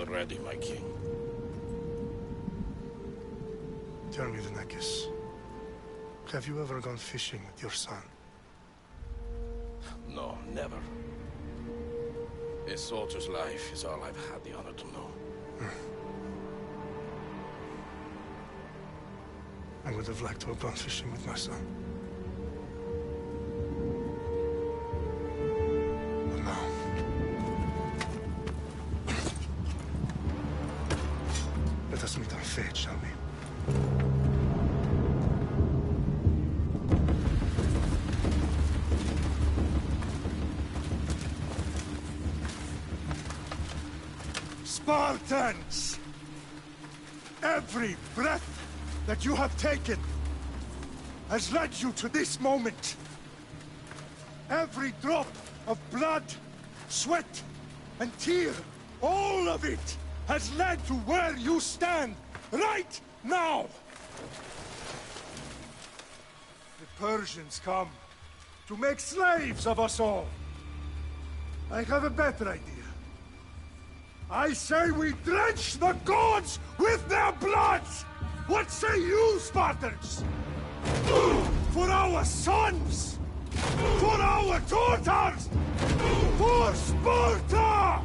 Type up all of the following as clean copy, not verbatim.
already, my king. Tell me, the Nekis. Have you ever gone fishing with your son? No, never. A soldier's life is all I've had the honor to know. I would have liked to have gone fishing with my son. But no. Let us meet on fate, shall we? Spartans! Every breath that you have taken has led you to this moment. Every drop of blood, sweat, and tear, all of it has led to where you stand right now. The Persians come to make slaves of us all. I have a better idea. I say we drench the gods with their blood! What say you, Spartans? For our sons! For our daughters! For Sparta!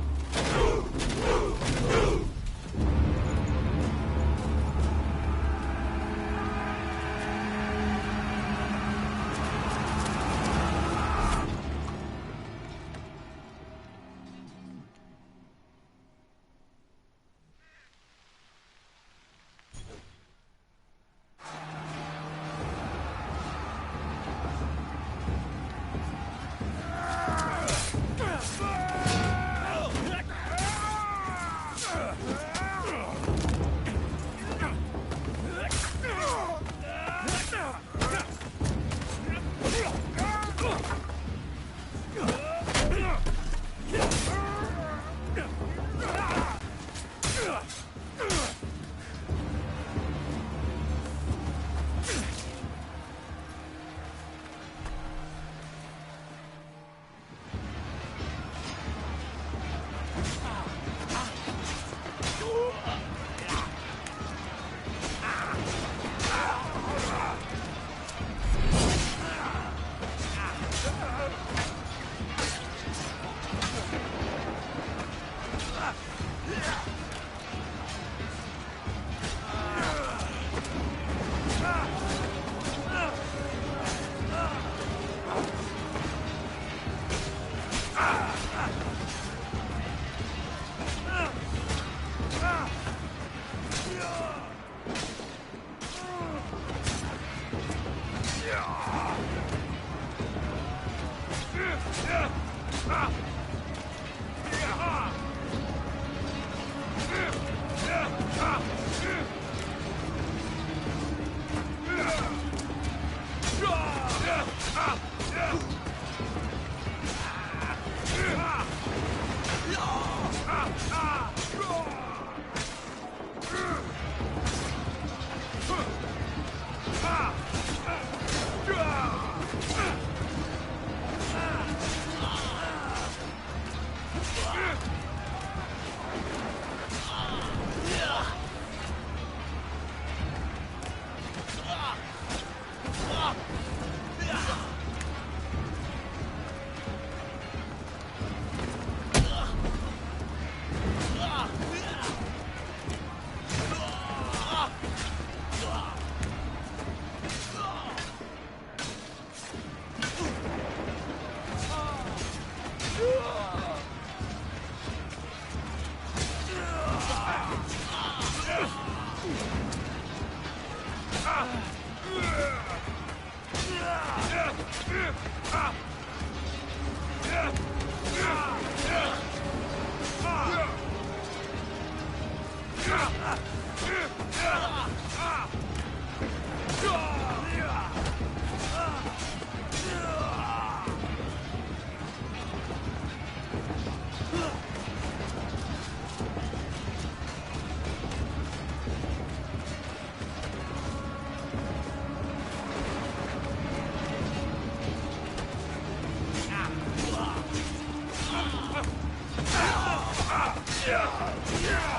Yeah!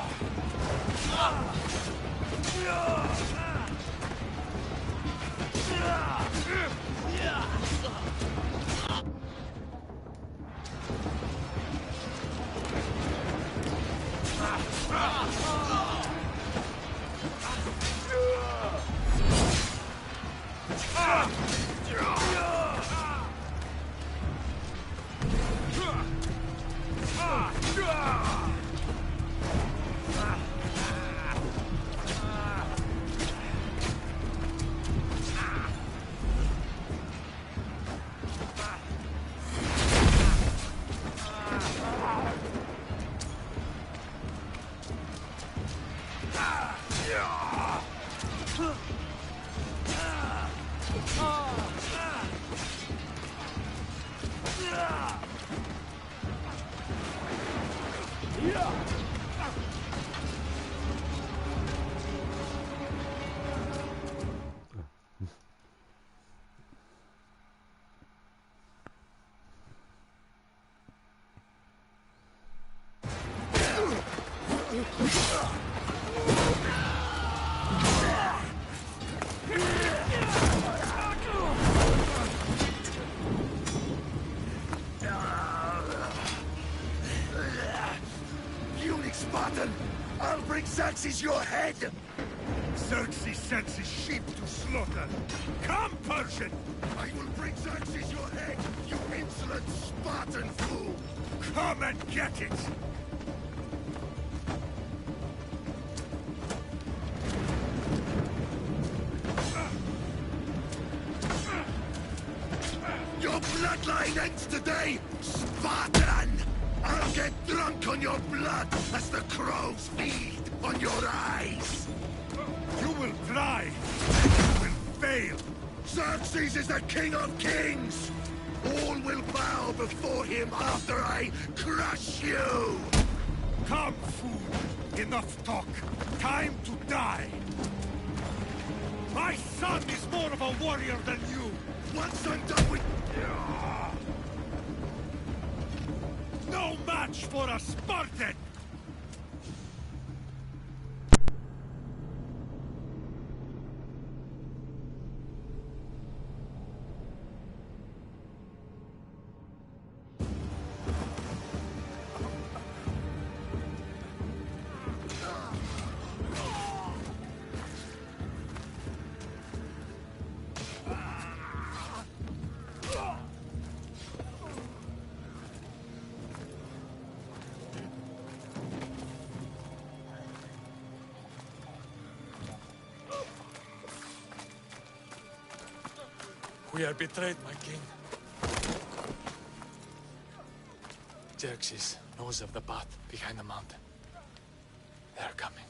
Spartan! I'll bring Xerxes your head! Xerxes sends his sheep to slaughter. Come, Persian! I will bring Xerxes your head, you insolent Spartan fool! Come and get it! Your bloodline ends today, Spartan! I'll get drunk on your blood as the crows feed on your eyes! You will try, and you will fail! Xerxes is the king of kings! All will bow before him after I crush you! Come, fool! Enough talk! Time to die! My son is more of a warrior than you! Once I'm done with... No match for a Spartan! We are betrayed, my king. Xerxes knows of the path behind the mountain. They're coming.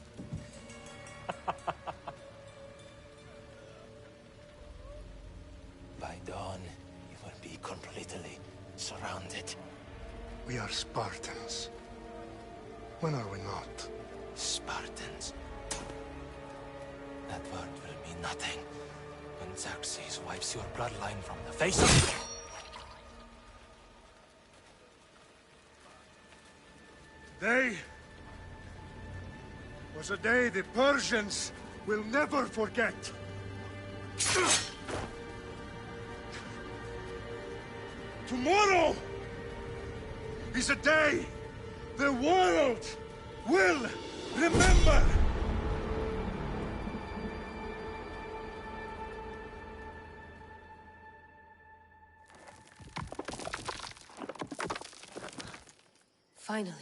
By dawn, you will be completely surrounded. We are Spartans. When are we not? Spartans. That word will mean nothing when Xerxes wipes your bloodline from the face of... Today was a day the Persians will never forget. Tomorrow is a day the world will remember. Finally.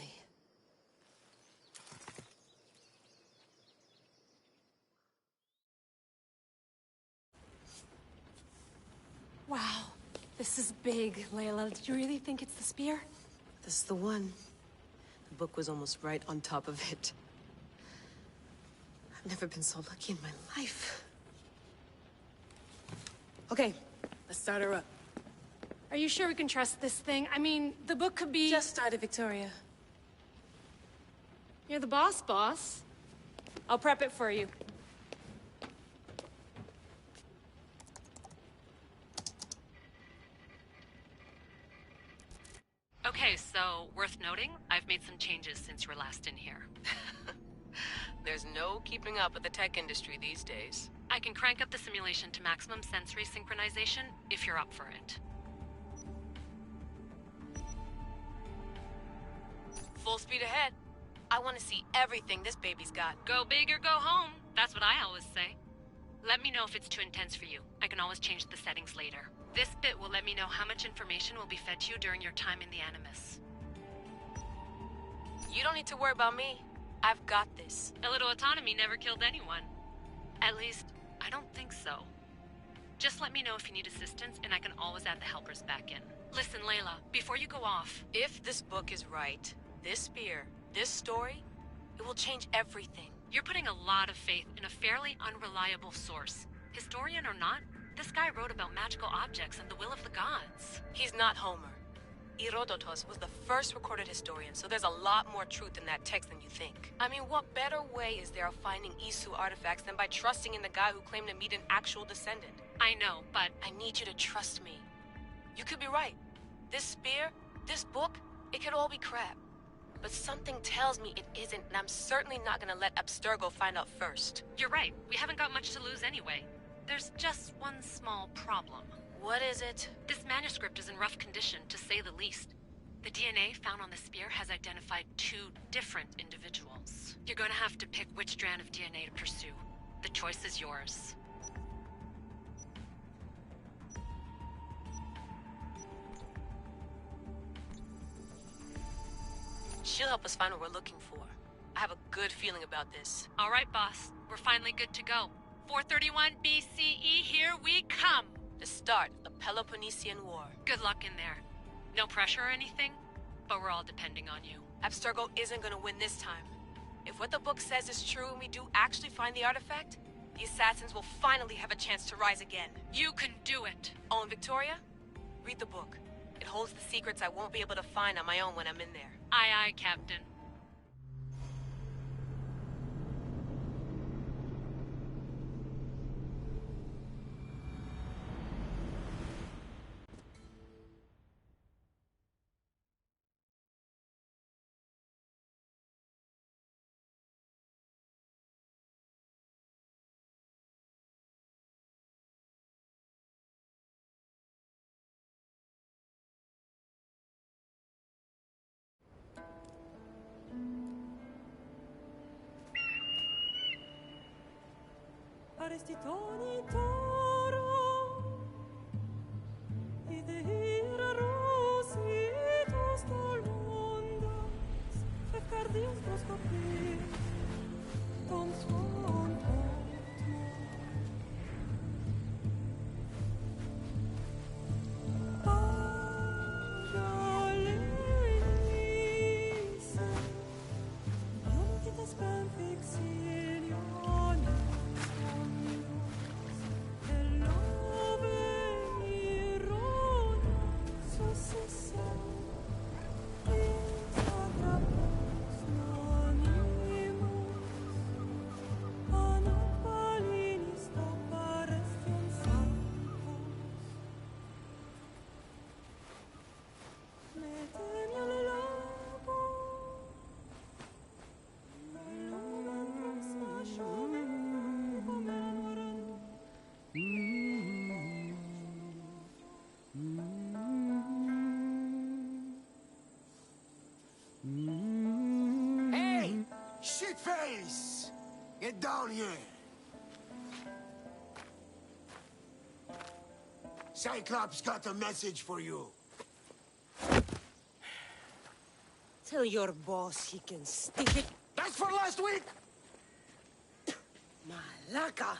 Wow, this is big, Layla. Did you really think it's the spear? This is the one. The book was almost right on top of it. I've never been so lucky in my life. Okay, let's start her up. Are you sure we can trust this thing? I mean, the book could be... Just started, Victoria. You're the boss. I'll prep it for you. Okay, so worth noting, I've made some changes since you were last in here. There's no keeping up with the tech industry these days. I can crank up the simulation to maximum sensory synchronization if you're up for it. Full speed ahead. I want to see everything this baby's got. Go big or go home. That's what I always say. Let me know if it's too intense for you. I can always change the settings later. This bit will let me know how much information will be fed to you during your time in the Animus. You don't need to worry about me. I've got this. A little autonomy never killed anyone. At least, I don't think so. Just let me know if you need assistance, and I can always add the helpers back in. Listen, Layla, before you go off... If this book is right, this spear, this story, it will change everything. You're putting a lot of faith in a fairly unreliable source. Historian or not, this guy wrote about magical objects and the will of the gods. He's not Homer. Herodotus was the first recorded historian, so there's a lot more truth in that text than you think. I mean, what better way is there of finding Isu artifacts than by trusting in the guy who claimed to meet an actual descendant? I know, but... I need you to trust me. You could be right. This spear, this book, it could all be crap. But something tells me it isn't, and I'm certainly not gonna let Abstergo find out first. You're right. We haven't got much to lose anyway. There's just one small problem. What is it? This manuscript is in rough condition, to say the least. The DNA found on the spear has identified 2 different individuals. You're gonna have to pick which strand of DNA to pursue. The choice is yours. She'll help us find what we're looking for. I have a good feeling about this. All right, boss. We're finally good to go. 431 BCE, here we come! The start of the Peloponnesian War. Good luck in there. No pressure or anything, but we're all depending on you. Abstergo isn't gonna win this time. If what the book says is true and we do actually find the artifact, the assassins will finally have a chance to rise again. You can do it! Oh, and Victoria? Read the book. It holds the secrets I won't be able to find on my own when I'm in there. Aye, aye, Captain. Arrestitoni toro, idehira rositos tolmondas, fefcardius proscopir, ton suon Shitface! Get down here! Cyclops got a message for you. Tell your boss he can stick it. That's for last week! Malaka!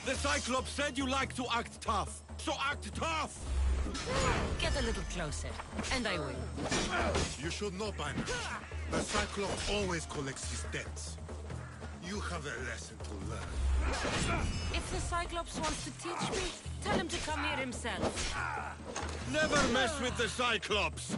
The Cyclops said you like to act tough, so act tough! Get a little closer, and I will. You should know by now. The Cyclops always collects his debts. You have a lesson to learn. If the Cyclops wants to teach me, tell him to come here himself. Never mess with the Cyclops!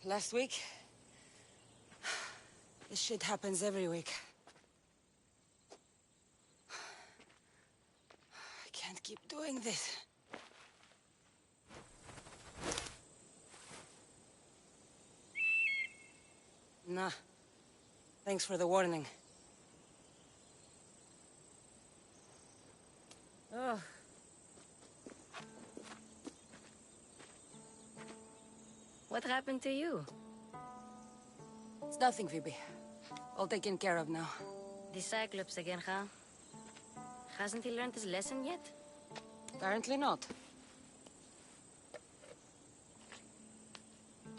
last week. This shit happens every week. I can't keep doing this. Nah. Thanks for the warning. Oh. What happened to you? It's nothing, Phoebe. All taken care of now. The Cyclops again, huh? Hasn't he learned his lesson yet? Apparently not.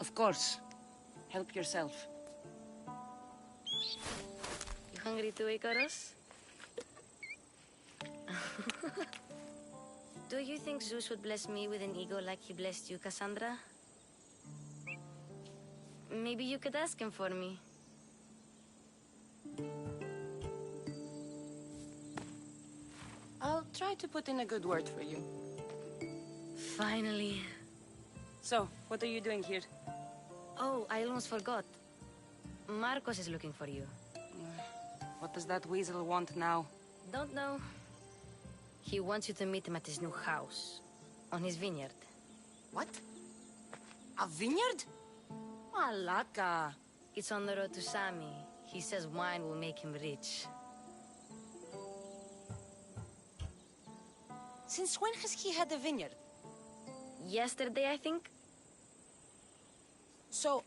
Of course. Help yourself. You hungry too, Icarus? Do you think Zeus would bless me with an ego like he blessed you, Cassandra? Maybe you could ask him for me. I'll try to put in a good word for you. Finally. So, what are you doing here? Oh, I almost forgot. Marcos is looking for you. What does that weasel want now? Don't know. He wants you to meet him at his new house. On his vineyard. What? A vineyard? Malaka. It's on the road to Sami. He says wine will make him rich. Since when has he had a vineyard? Yesterday, I think. So,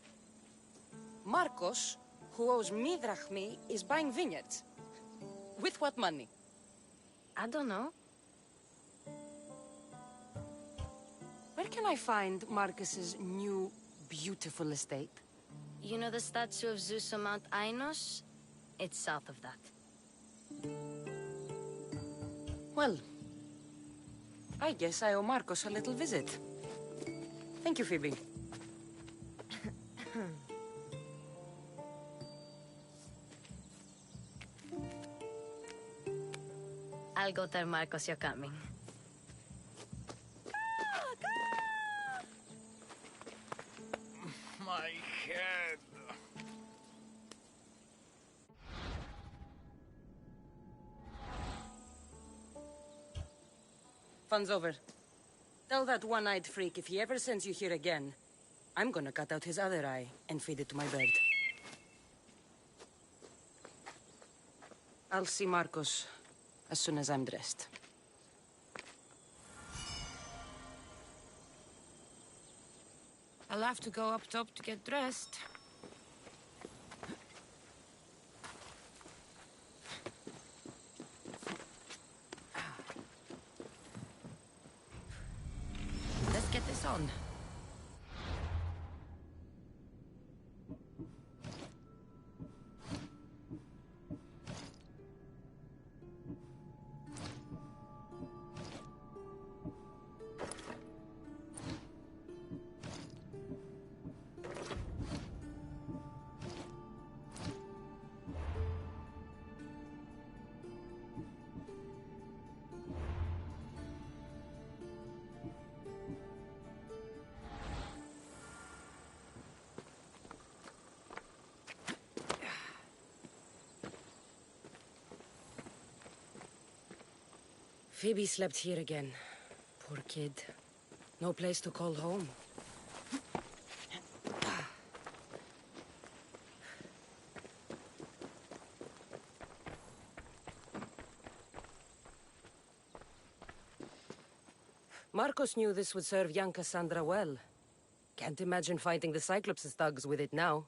Marcos, who owes me drachmi, is buying vineyards. With what money? I don't know. Where can I find Marcus's new, beautiful estate? You know the statue of Zeus on Mount Ainos? It's south of that. Well, I guess I owe Marcos a little visit. Thank you, Phoebe. I'll go tell Marcos you're coming. My head. Fun's over. Tell that one-eyed freak if he ever sends you here again, I'm gonna cut out his other eye and feed it to my bird. I'll see Marcos as soon as I'm dressed. I'll have to go up top to get dressed. Let's get this on. Phoebe slept here again. Poor kid. No place to call home. Marcos knew this would serve young Cassandra well. Can't imagine fighting the Cyclops' thugs with it now.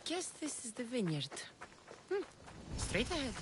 Guess this is the vineyard. Straight ahead.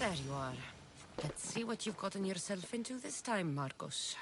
There you are. Let's see what you've gotten yourself into this time, Marcos.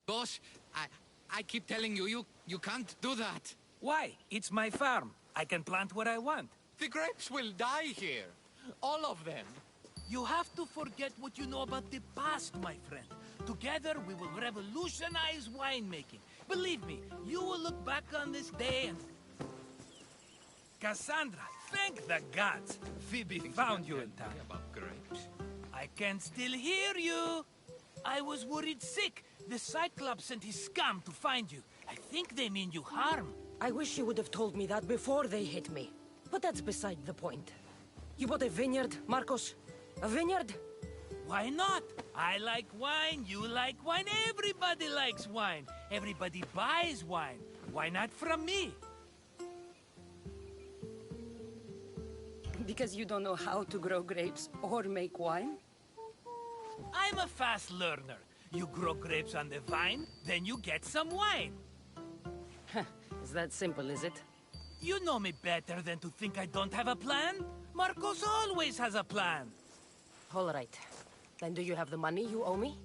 Boss, I keep telling you, you can't do that. Why? It's my farm. I can plant what I want. The grapes will die here. All of them. You have to forget what you know about the past, my friend. Together, we will revolutionize winemaking. Believe me, you will look back on this day and... Cassandra, thank the gods. Phoebe found you in time. About grapes. I can still hear you. I was worried sick. The Cyclops sent his scum to find you. I think they mean you harm. I wish you would have told me that before they hit me. But that's beside the point. You bought a vineyard, Marcos? A vineyard? Why not? I like wine, you like wine, everybody likes wine. Everybody buys wine. Why not from me? Because you don't know how to grow grapes or make wine? I'm a fast learner. You grow grapes on the vine, then you get some wine. Is that simple, is it? You know me better than to think I don't have a plan. Marcos always has a plan. All right. Then do you have the money you owe me?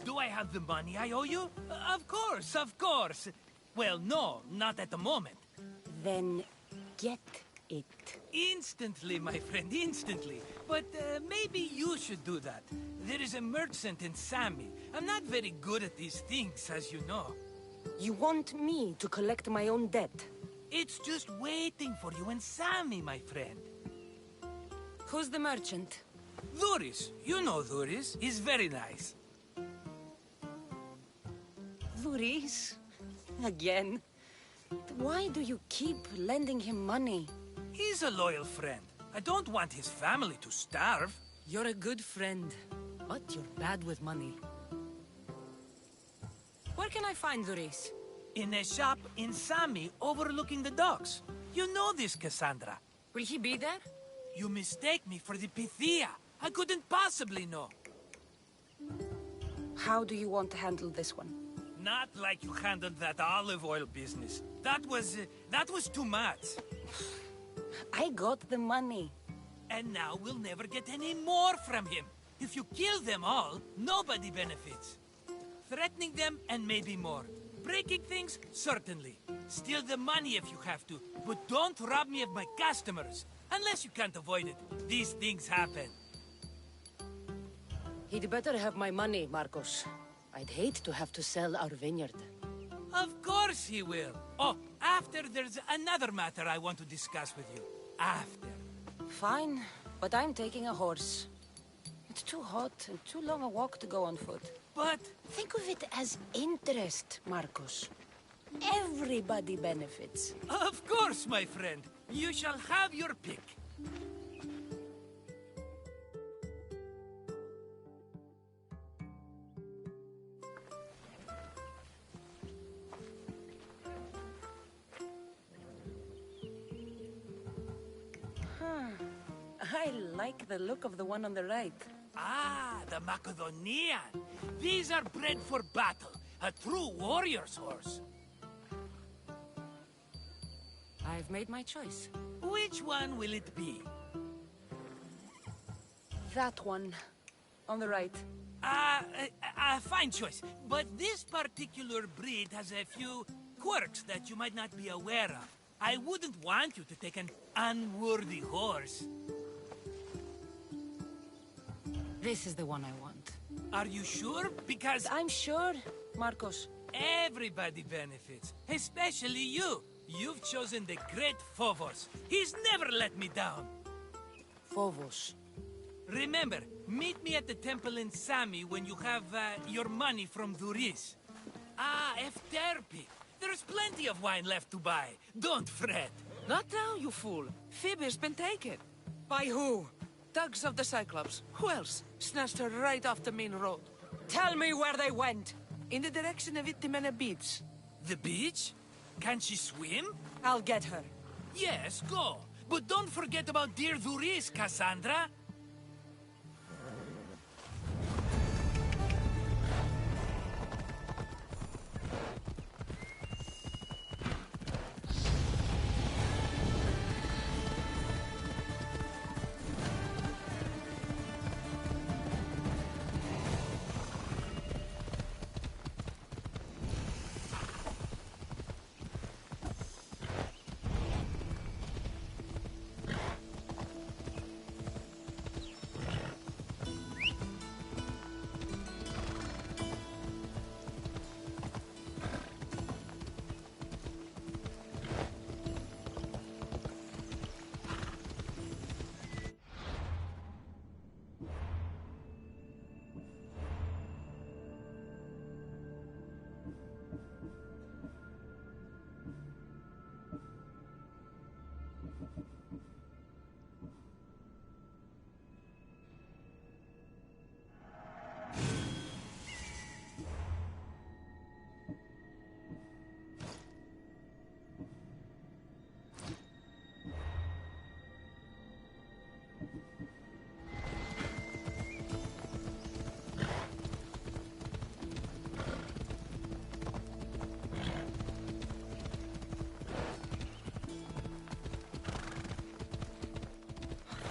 Do I have the money I owe you? Of course, of course. Well, no, not at the moment. Then get it. Instantly, my friend, instantly. But maybe you should do that. There is a merchant in Sami. I'm not very good at these things, as you know. You want me to collect my own debt? It's just waiting for you in Sami, my friend. Who's the merchant? Duris. You know Duris. He's very nice. Duris? Again? Why do you keep lending him money? He's a loyal friend. I don't want his family to starve. You're a good friend, but you're bad with money. Where can I find Duris? In a shop in Sami overlooking the docks. You know this, Cassandra. Will he be there? You mistake me for the Pythia. I couldn't possibly know. How do you want to handle this one? Not like you handled that olive oil business. That was too much. I got the money. And now we'll never get any more from him. If you kill them all, nobody benefits. Threatening them, and maybe more. Breaking things, certainly. Steal the money if you have to, but don't rob me of my customers. Unless you can't avoid it. These things happen. He'd better have my money, Marcos. I'd hate to have to sell our vineyard. Of course he will. Oh, after there's another matter I want to discuss with you. After. Fine, but I'm taking a horse. It's too hot and too long a walk to go on foot. But... think of it as interest, Marcos. Everybody benefits. Of course, my friend. You shall have your pick. I like the look of the one on the right. Ah, the Macedonian. These are bred for battle. A true warrior's horse. I've made my choice. Which one will it be? That one. On the right. Fine choice. But this particular breed has a few quirks that you might not be aware of. I wouldn't want you to take an unworthy horse. This is the one I want. Are you sure? Because... I'm sure, Marcos. everybody benefits. Especially you. You've chosen the great Phobos. He's never let me down. Phobos. Remember, meet me at the temple in Sami when you have your money from Duris. Ah, Efterpi. There's plenty of wine left to buy. Don't fret. Not now, you fool. Phoebe's been taken. By who? Thugs of the Cyclops. Who else? Snatched her right off the main road. Tell me where they went. In the direction of Itimena Beach. The beach? Can she swim? I'll get her. Yes, go. But don't forget about dear Duris, Cassandra.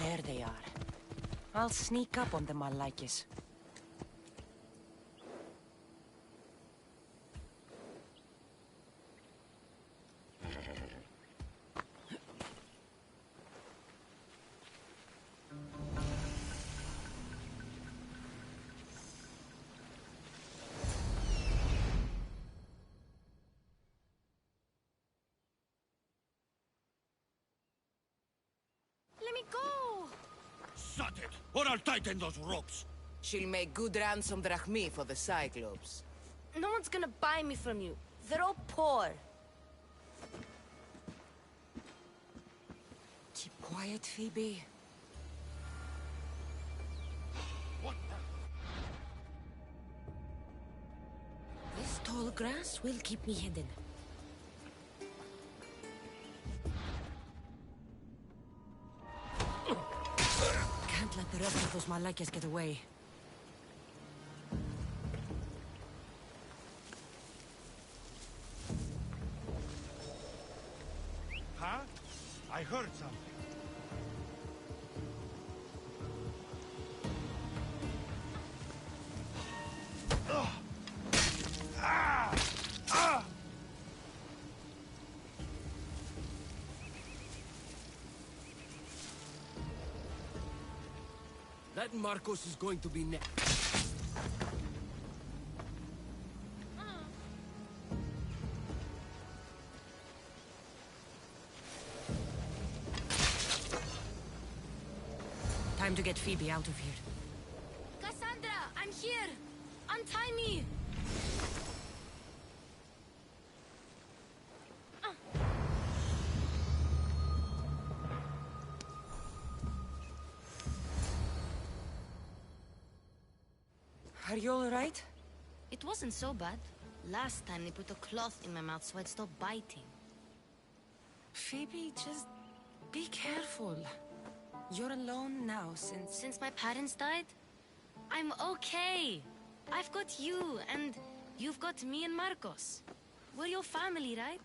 There they are. I'll sneak up on them, Malakis. me go! Shut it, or I'll tighten those ropes. She'll make good ransom drachmi for the Cyclops. No one's gonna buy me from you. They're all poor. Keep quiet, Phoebe. What This tall grass will keep me hidden. Can't let the rest of those Malakas get away. Huh? I heard something. Ugh. Ah! Ah! That Marcos is going to be next. Time to get Phoebe out of here. Cassandra, I'm here! Untie me! Are you all right? It wasn't so bad. Last time they put a cloth in my mouth so I'd stop biting. Phoebe, just be careful. You're alone now Since my parents died? I'm okay. I've got you, and you've got me and Marcos. We're your family, right?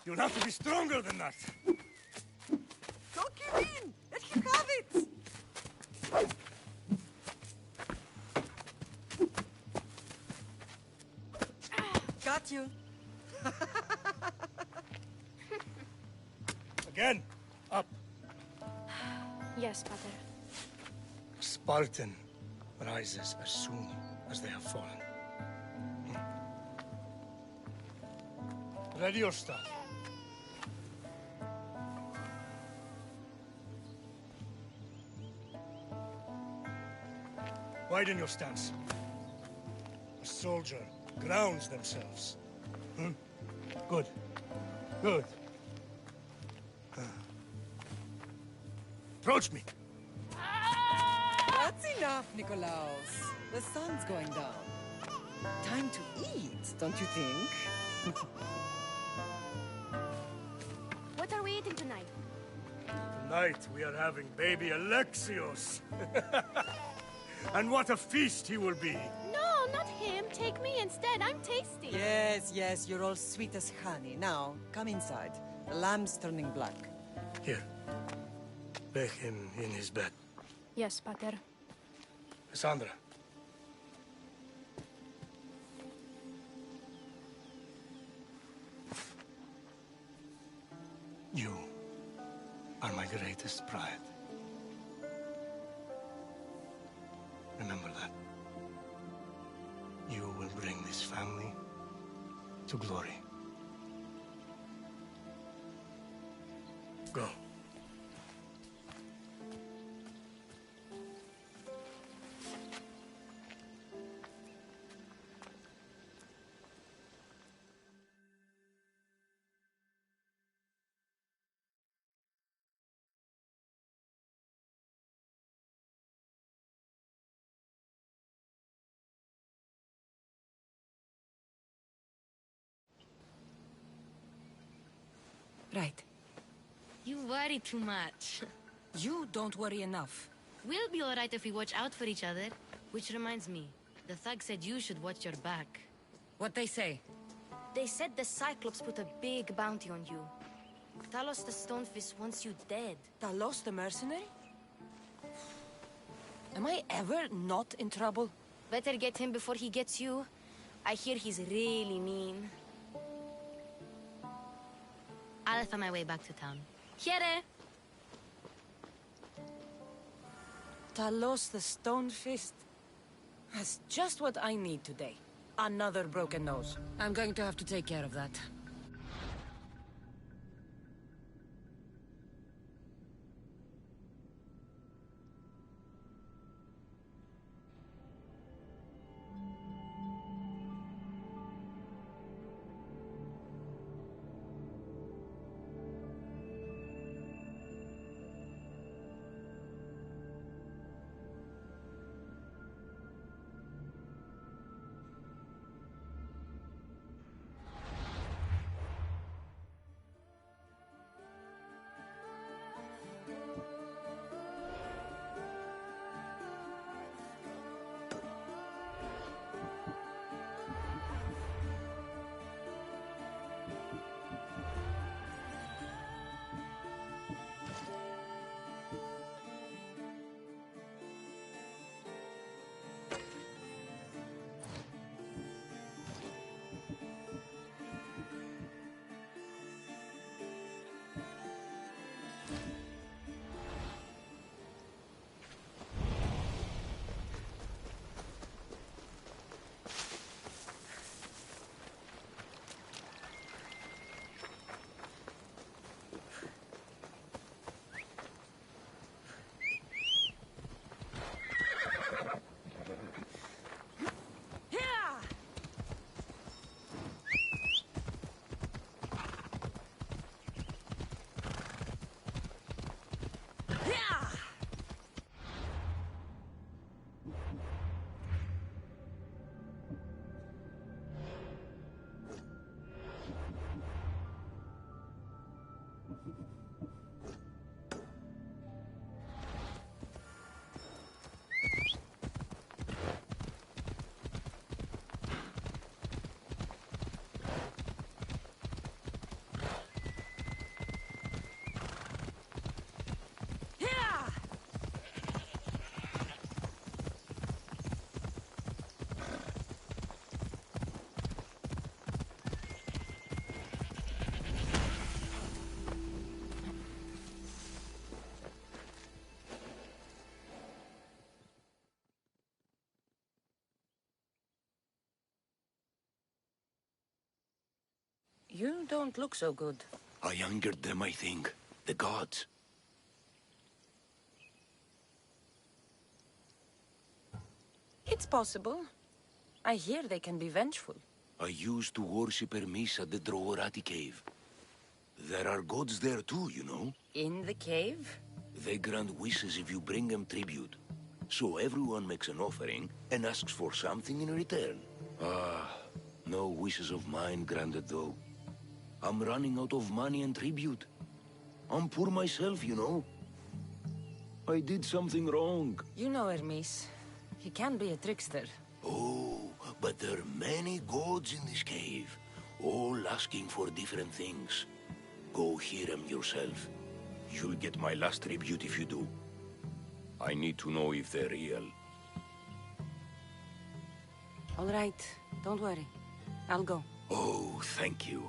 You'll have to be stronger than that. Don't give in! Let him have it! Got you. Again. Up. Yes, Pater. Spartan rises as soon as they have fallen. Ready your staff. Widen your stance. A soldier grounds themselves. Good. Good. Approach me. That's enough, Nikolaos. The sun's going down. Time to eat, don't you think? What are we eating tonight? Tonight we are having baby Alexios. And what a feast he will be. No, not him. Take me instead. I'm tasty. Yes, you're all sweet as honey. Now, come inside. The lamb's turning black. Here. Lay him in his bed. Yes, Pater. Cassandra. You are my greatest pride. Remember that. You will bring this family to glory. Go. Right. You worry too much. You don't worry enough. We'll be alright if we watch out for each other. Which reminds me, the thug said you should watch your back. What'd they say? They said the Cyclops put a big bounty on you. Talos the Stonefist wants you dead. Talos the mercenary? Am I ever not in trouble? Better get him before he gets you. I hear he's really mean. I'll find my way back to town. Here! Talos the Stonefist. That's just what I need today. Another broken nose. I'm going to have to take care of that. You don't look so good. I angered them, I think. The gods. It's possible. I hear they can be vengeful. I used to worship Hermes at the Droorati cave. There are gods there too, you know. In the cave? They grant wishes if you bring them tribute. So everyone makes an offering and asks for something in return. No wishes of mine granted though. I'm running out of money and tribute. I'm poor myself, you know. I did something wrong. You know Hermes. He can be a trickster. Oh, but there are many gods in this cave, all asking for different things. Go hear them yourself. You'll get my last tribute if you do. I need to know if they're real. All right, don't worry. I'll go. Oh, thank you.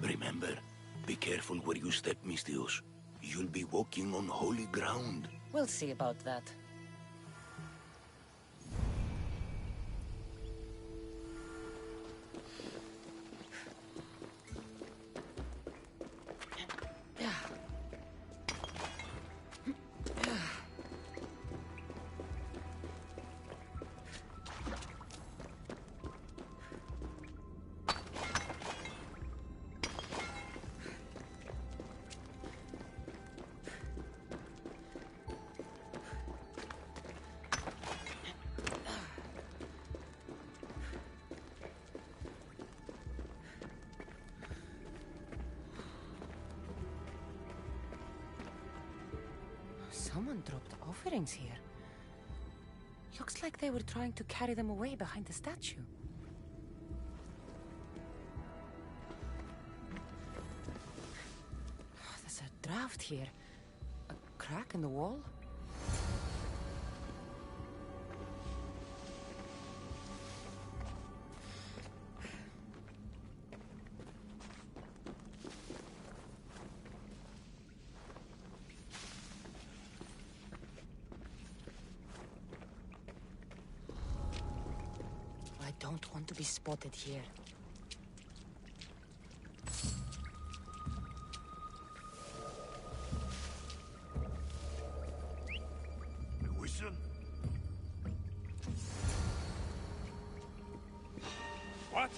Remember, be careful where you step, Mistios. You'll be walking on holy ground. We'll see about that. Someone dropped offerings here. Looks like they were trying to carry them away behind the statue. draft here. A crack in the wall? I don't want to be spotted here. Whistle? What?